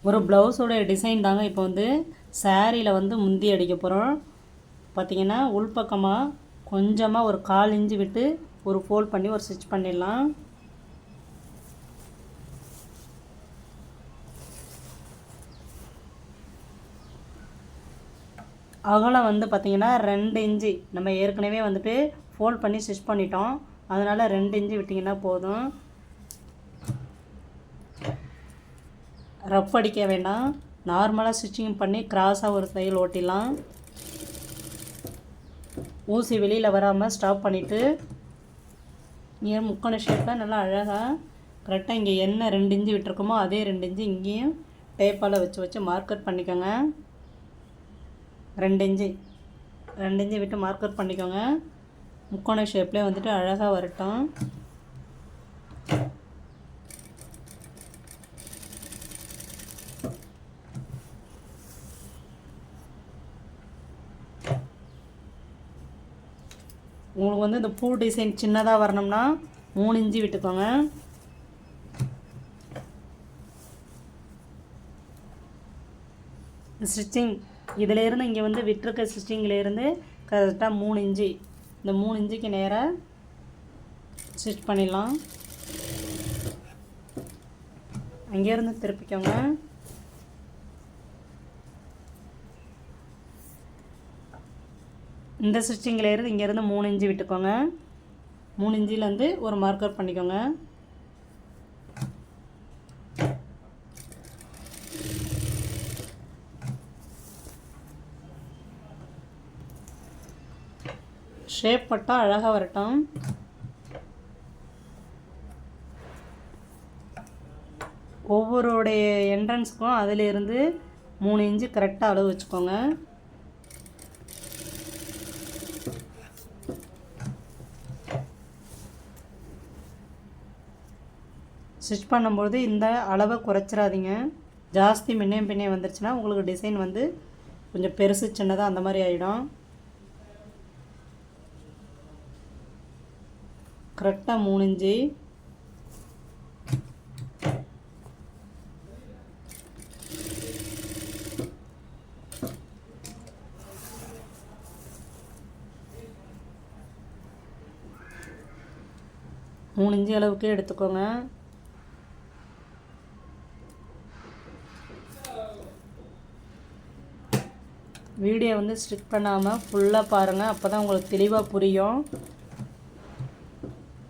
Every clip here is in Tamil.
ஒரு ப்ளவுஸோடைய டிசைன் தாங்க இப்போ வந்து சாரியில் வந்து முந்தி அடிக்க போகிறோம். பார்த்திங்கன்னா உள்பக்கமாக கொஞ்சமாக ஒரு 1/4 இன்ச்சு விட்டு ஒரு ஃபோல்ட் பண்ணி ஒரு ஸ்டிச் பண்ணிடலாம். அகலம் வந்து பார்த்திங்கன்னா 2 இன்ச்சு நம்ம ஏற்கனவே வந்துட்டு ஃபோல்ட் பண்ணி ஸ்டிச் பண்ணிட்டோம். அதனால் 2 இன்ச்சு விட்டிங்கன்னா போதும். ரஃப் அடிக்க வேண்டாம், நார்மலாக ஸ்டிச்சிங் பண்ணி கிராஸாக ஒரு தையல் ஓட்டிடலாம். ஊசி வெளியில் வராமல் ஸ்டாப் பண்ணிவிட்டு இங்கே முக்கோண ஷேப்பில் நல்லா அழகாக கரெக்டாக இங்கே என்ன 2 இன்ச்சு விட்டுருக்கோமோ அதே 2 இன்ச்சு இங்கேயும் டேப்பால் வச்சு மார்க்கர் பண்ணிக்கோங்க. 2 இன்ச்சு விட்டு மார்க்கர் பண்ணிக்கோங்க. முக்கோண ஷேப்லேயே வந்துட்டு அழகாக வரட்டும். உங்களுக்கு வந்து இந்த பூ டிசைன் சின்னதாக வரணும்னா 3 இன்ச்சு விட்டுக்கோங்க. ஸ்டிச்சிங் இதிலேருந்து இங்கே வந்து விட்டுருக்க ஸ்டிச்சிங்கிலேருந்து கரெக்டாக 3 இன்ச்சு, இந்த 3 இன்ச்சுக்கு நேராக ஸ்டிச் பண்ணிடலாம். அங்கேருந்து திருப்பிக்கோங்க. இந்த ஸ்டிச்சிங்கிலேருந்து இங்கேருந்து 3 இன்ச்சு விட்டுக்கோங்க. 3 இன்ச்சிலேருந்து ஒரு மார்க்கர் பண்ணிக்கோங்க. ஷேப் பட்டால் அழகாக வரட்டும். ஒவ்வொருடைய என்ட்ரன்ஸுக்கும் அதிலிருந்து 3 இன்ச்சு கரெக்டாக அளவு வச்சுக்கோங்க. ஸ்டிச் பண்ணும்போது இந்த அளவை குறைச்சிடாதீங்க. ஜாஸ்தி முன்னையும் பின்னே வந்துருச்சுன்னா உங்களுக்கு டிசைன் வந்து கொஞ்சம் பெருசு சின்னதாக அந்த மாதிரி ஆகிடும். கரெக்டாக 3 இன்ச்சு. அளவுக்கு எடுத்துக்கோங்க. வீடியோ வந்து ஸ்டிச் பண்ணாமல் ஃபுல்லாக பாருங்கள், அப்போ தான் உங்களுக்கு தெளிவாக புரியும்.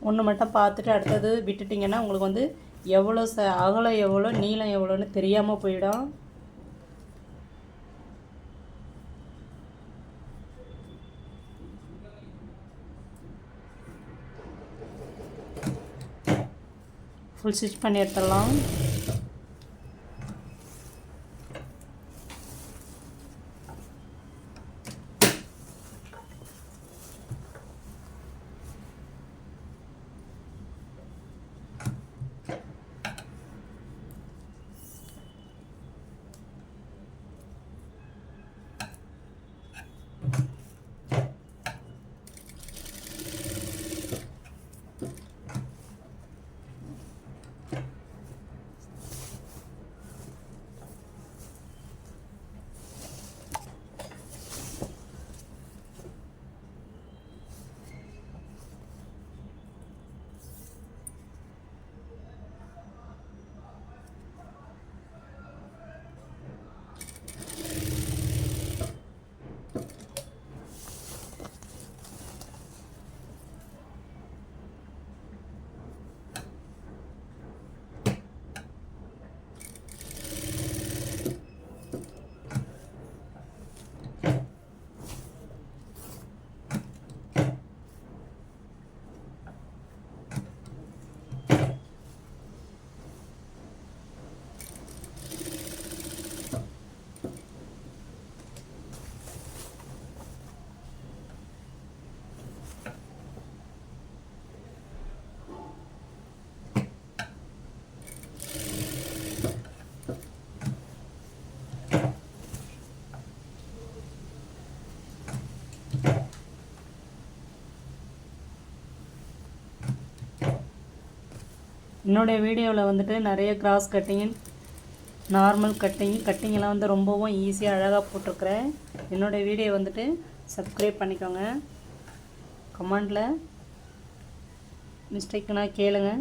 ஒன்று மட்டும் பார்த்துட்டு அடுத்தது விட்டுட்டிங்கன்னா உங்களுக்கு வந்து எவ்வளோ அகலம் எவ்வளோ நீளம் எவ்வளோன்னு தெரியாமல் போயிடும். ஃபுல் ஸ்டிச் பண்ணி எடுத்துடலாம். என்னுடைய வீடியோவில் வந்துட்டு நிறைய கிராஸ் கட்டிங் நார்மல் கட்டிங்கெல்லாம் வந்து ரொம்பவும் ஈஸியாக அழகாக போட்டிருக்கிறேன். என்னோடய வீடியோ வந்துட்டு சப்ஸ்கிரைப் பண்ணிக்கோங்க. கமெண்டில் மிஸ்டேக்குனா கேளுங்க.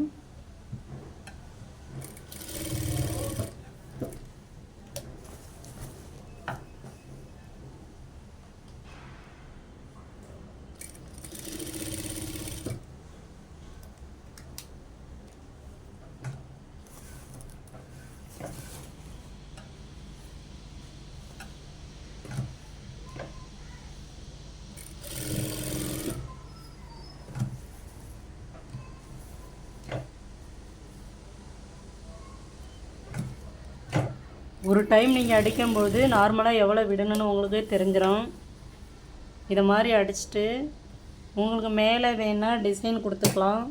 ஒரு டைம் நீங்கள் அடிக்கும்போது நார்மலாக எவ்வளோ விடணும்னு உங்களுக்கு தெரிஞ்சிடும். இதை மாதிரி அடிச்சுட்டு உங்களுக்கு மேலே வேணால் டிசைன் கொடுத்துக்கலாம்.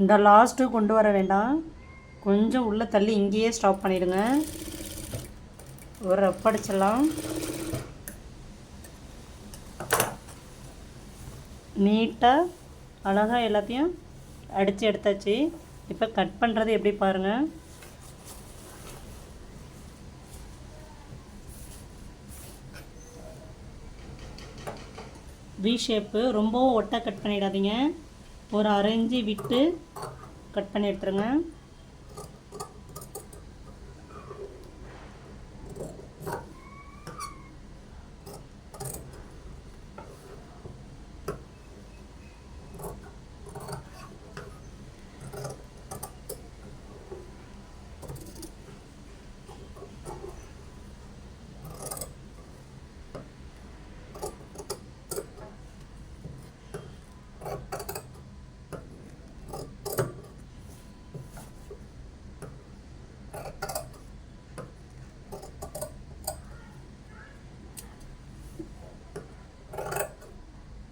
இந்த லாஸ்ட்டு கொண்டு வர வேண்டாம், கொஞ்சம் உள்ளே தள்ளி இங்கேயே ஸ்டாப் பண்ணிவிடுங்க. ஒரு ரப் அடிச்சிடலாம். நீட்டாக அழகாக எல்லாத்தையும் அடித்து எடுத்தாச்சு. இப்போ கட் பண்ணுறது எப்படி பாருங்கள். வி ஷேப்பு ரொம்பவும் ஒட்டை கட் பண்ணிடாதீங்க. ஒரு 1/2 இன்ச்சு விட்டு கட் பண்ணி எடுத்துருங்க.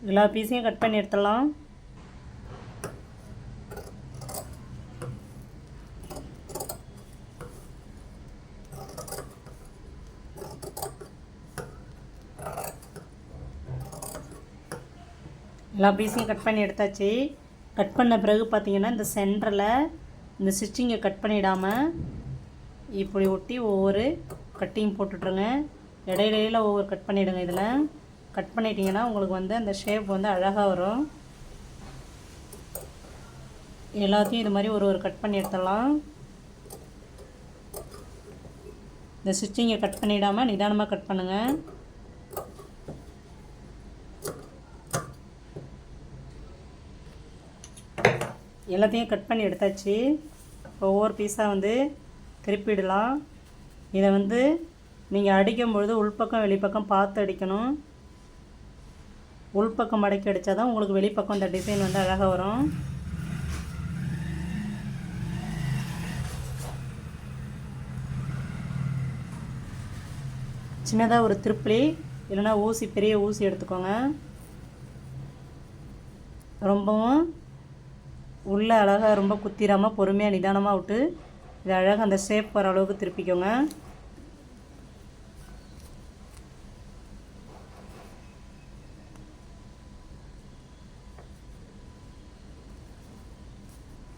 எல்லா பீஸையும் கட் பண்ணி எடுத்துடலாம். எல்லா பீஸையும் கட் பண்ணி எடுத்தாச்சு. கட் பண்ண பிறகு பார்த்திங்கன்னா இந்த சென்டரில் இந்த ஸ்டிச்சிங்கை கட் பண்ணிடாமல் இப்படி ஒட்டி ஒவ்வொரு கட்டிங் போட்டுட்ருங்க. இடையில ஒவ்வொரு கட் பண்ணிவிடுங்க. இதில் கட் பண்ணிட்டீங்கன்னா உங்களுக்கு வந்து அந்த ஷேப் வந்து அழகாக வரும். எல்லாத்தையும் இது மாதிரி ஒரு கட் பண்ணி எடுத்துடலாம். இந்த ஸ்டிச்சிங்கை கட் பண்ணிடாமல் நிதானமாக கட் பண்ணுங்கள். எல்லாத்தையும் கட் பண்ணி எடுத்தாச்சு. ஒவ்வொரு பீஸாக வந்து திருப்பிடலாம். இதை வந்து நீங்கள் அடிக்கும்பொழுது உள்பக்கம் வெளிப்பக்கம் பார்த்து அடிக்கணும். உள்பக்கம் மடக்கி அடித்தா தான் உங்களுக்கு வெளிப்பக்கம் இந்த டிசைன் வந்து அழகாக வரும். சின்னதாக ஒரு திருப்பிலி இல்லைன்னா ஊசி, பெரிய ஊசி எடுத்துக்கோங்க. ரொம்பவும் உள்ளே அழகாக ரொம்ப குத்திராமல் பொறுமையாக நிதானமாக விட்டு இது அழகாக அந்த ஷேப் வர அளவுக்கு திருப்பிக்கோங்க.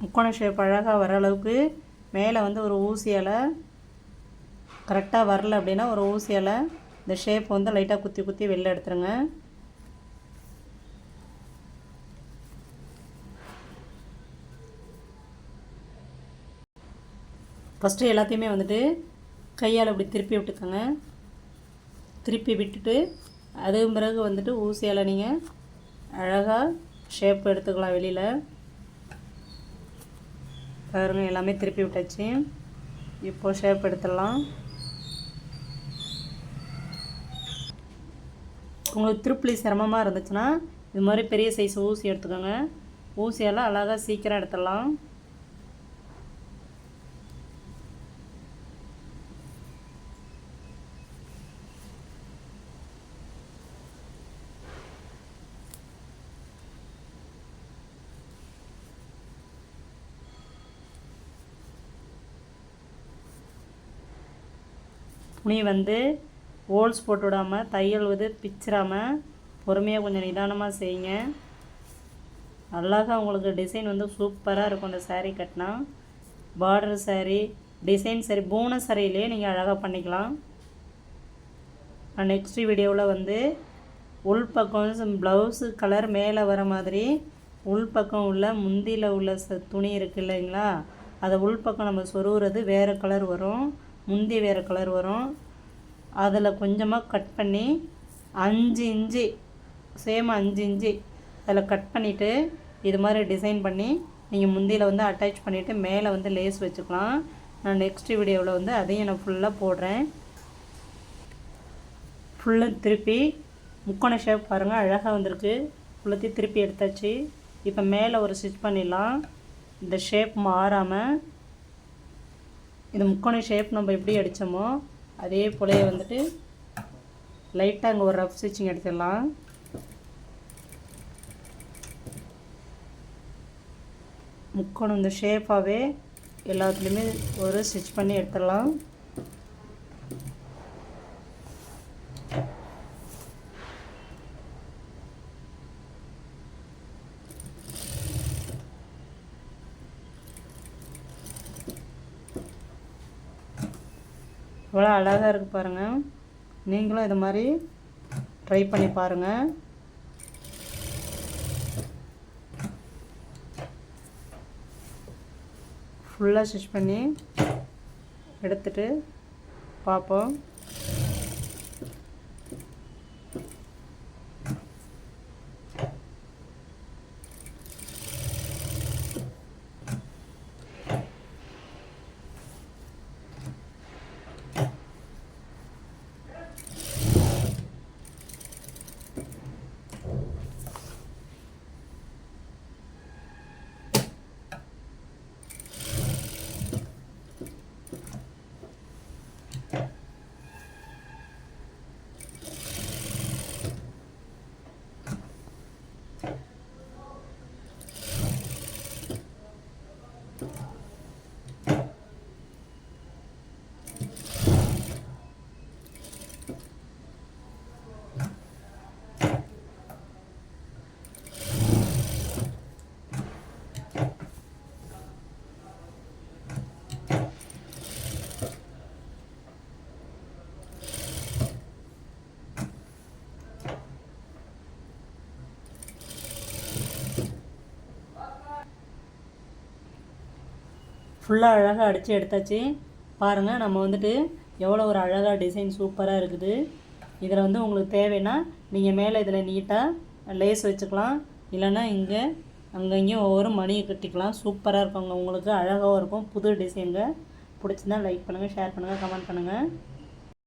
முக்கோண ஷேப் அழகாக வர அளவுக்கு மேலே வந்து ஒரு ஊசியால் கரெக்டாக வரல அப்படின்னா ஒரு ஊசியால் இந்த ஷேப் வந்து லைட்டாக குத்தி குத்தி வெளில எடுத்துருங்க. ஃபஸ்ட்டு எல்லாத்தையுமே வந்துட்டு கையால் இப்படி திருப்பி விட்டுக்கோங்க. திருப்பி விட்டுட்டு அதுக்கு பிறகு வந்துட்டு ஊசியால் நீங்கள் அழகாக ஷேப் எடுத்துக்கலாம் வெளியில். பாருங்கள், எல்லாமே திருப்பி விட்டாச்சு. இப்போ ஷேப் எடுத்துடலாம். உங்களுக்கு திருப்பலி சிரமமாக இருந்துச்சுன்னா இது மாதிரி பெரிய சைஸ் ஊசி எடுத்துக்கோங்க. ஊசியெல்லாம் அழகாக சீக்கிரம் எடுத்துடலாம். துணி வந்து ஹோல்ஸ் போட்டு விடாமல், தையல் பிச்சிடாமல் பொறுமையாக கொஞ்சம் நிதானமாக செய்யுங்க. அழகாக உங்களுக்கு டிசைன் சூப்பராக இருக்கும். இந்த சாரீ கட்டினா பார்டர் சாரீ, டிசைன் சாரீ, பூனை சாரியிலே நீங்கள் அழகாக பண்ணிக்கலாம். நெக்ஸ்ட் வீடியோவில் உள் பக்கம் ப்ளவுஸு கலர் மேலே வர மாதிரி உள் பக்கம் உள்ள முந்தியில் உள்ள துணி இருக்குது இல்லைங்களா, அதை உள் பக்கம் நம்ம சொருகிறது வேறு கலர் வரும், முந்தி வேறு கலர் வரும். அதில் கொஞ்சமாக கட் பண்ணி 5 இன்ச்சு சேம் 5 இன்ச்சு அதில் கட் பண்ணிவிட்டு இது மாதிரி டிசைன் பண்ணி நீங்கள் முந்தியில் அட்டாச் பண்ணிவிட்டு மேலே லேஸ் வச்சுக்கலாம். நான் நெக்ஸ்ட் வீடியோவில் அதையும் நான் ஃபுல்லாக போடுறேன். ஃபுல்லாக திருப்பி முக்கோண ஷேப் பாருங்கள் அழகாக வந்திருக்கு. ஃபுல்லாத்தையும் திருப்பி எடுத்தாச்சு. இப்போ மேலே ஒரு ஸ்டிச் பண்ணிடலாம். இந்த ஷேப் மாறாமல் இந்த முக்கோண ஷேப் நம்ம எப்படி அடித்தோமோ அதே போலயே லைட்டாக அங்கே ஒரு ரஃப் ஸ்டிச்சிங் எடுத்துடலாம். முக்கோணம் இந்த ஷேப்பாகவே எல்லாத்துலேயுமே ஒரு ஸ்டிச் பண்ணி எடுத்துடலாம். இவ்வளோ அழகாக இருக்குது பாருங்கள். நீங்களும் இது மாதிரி ட்ரை பண்ணி பாருங்கள். ஃபுல்லாக ஸ்டிச் பண்ணி எடுத்துட்டு பார்ப்போம். ஃபுல்லாக அழகாக அடித்து எடுத்தாச்சு பாருங்கள். நம்ம எவ்வளோ ஒரு அழகாக டிசைன் சூப்பராக இருக்குது. இதில் உங்களுக்கு தேவைன்னா நீங்கள் மேலே இதில் நீட்டாக லேஸ் வச்சுக்கலாம், இல்லைன்னா இங்கே அங்கங்கேயும் ஒவ்வொரு மணியை கட்டிக்கலாம். சூப்பராக இருக்குங்க, உங்களுக்கு அழகாகவும் இருக்கும். புது டிசைனுங்க. பிடிச்சிருந்தா லைக் பண்ணுங்கள், ஷேர் பண்ணுங்கள், கமெண்ட் பண்ணுங்கள்.